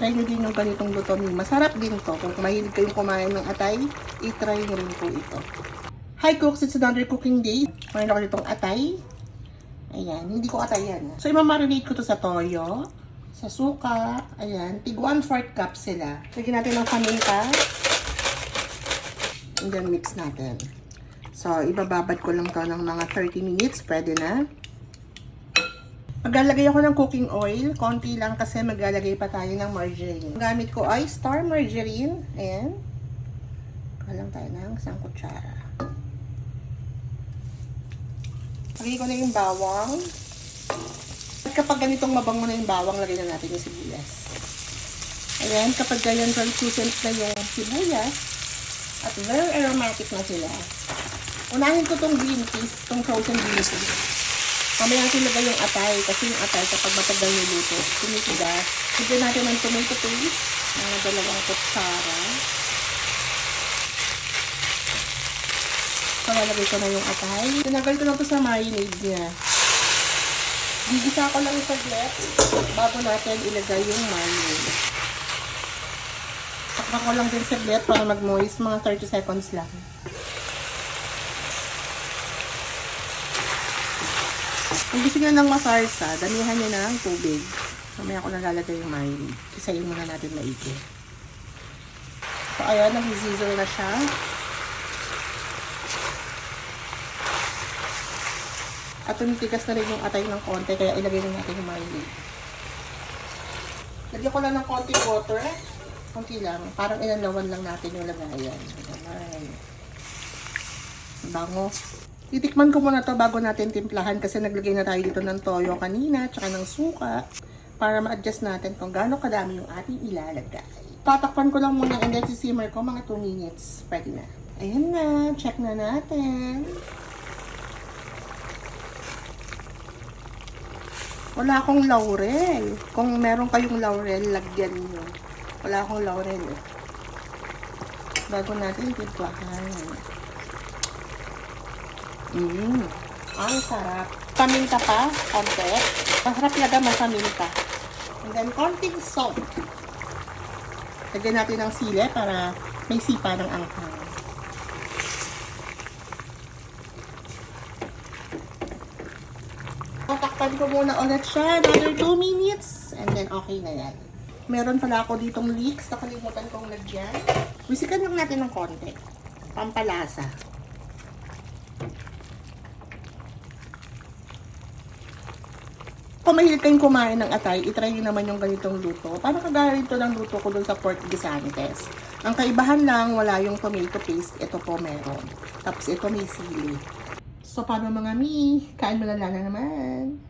try nyo din yung ganitong luto ni. Masarap din to. Kung mahilig kayong kumain ng atay, i-try nyo rin po ito. Hi cooks, it's another cooking day. Mayroon ako ditong atay. Ayan, hindi ko atay yan. So, imamarinate ko to sa toyo, sa suka. Ayan, tig 1/4 cup sila. Lagyan natin ng paminta. And then mix natin. So, ibababad ko lang to ng mga 30 minutes. Pwede na. Maglalagay ako ng cooking oil. Konti lang kasi maglalagay pa tayo ng margarine. Ang gamit ko ay Star Margarine. Ayan. Kalang tayo ng isang kutsara. Lagay ko na yung bawang. At kapag ganitong mabango na yung bawang, lagay na natin yung sibuyas. Ayan. Kapag ganyan translucent na yung sibuyas, at very aromatic na sila, unahin ko tong green peas, tong frozen green peas. Mamaya natin lagay yung atay, kasi yung atay kapag matagal niluto, tumitigas. Lagyan natin ng tomato paste, mga 2 kutsara. So, lalagay ko na yung atay. Tinagal ko na ito sa marinade niya. Gigisa ko lang saglit bago natin ilagay yung marinade. Takpan ko lang din saglit para mag-moist, mga 30 seconds lang. Kung gusto nyo ng masarsa, damihan nyo ng tubig. Mamaya ko nalalagay yung marinade. Isayin muna natin maigi. So, ayan, nag-sizzle na siya. At tumitigas na rin yung atay ng konti, kaya ilagay na natin yung marinade. Lagyan ko lang ng konting water. Konti lang. Parang inalawan lang natin yung lagayan. Ayan. Bango. Titikman ko muna to bago natin timplahan kasi naglagay na tayo dito ng toyo kanina tsaka ng suka para ma-adjust natin kung gaano kadami yung ating ilalagay. Tatakpan ko lang muna and then sisimmer ko mga 2 minutes. Pwede na. Ayan na. Check na natin. Wala akong laurel. Kung meron kayong laurel, lagyan nyo. Wala akong laurel. Bago natin timplahan. Ang sarap. Paminta pa, konti. Masarap talaga masaminta. And then, konting salt. Lagyan natin ng sili para may sipa ng anghang. Tatakpan ko muna ulit siya. Another 2 minutes. And then, okay na yan. Meron pala ako ditong leeks. Nakalimutan kong lagyan. Wisikan lang natin ng konti. Pampalasa. Kung mahilig kayong kumain ng atay, itry nyo naman yung ganitong luto. Parang kagaya ito ng luto ko dun sa pork guisantes. Ang kaibahan lang, wala yung tomato paste. Ito po meron. Tapos ito may sili. So, paano mga mi? Kain mo na naman.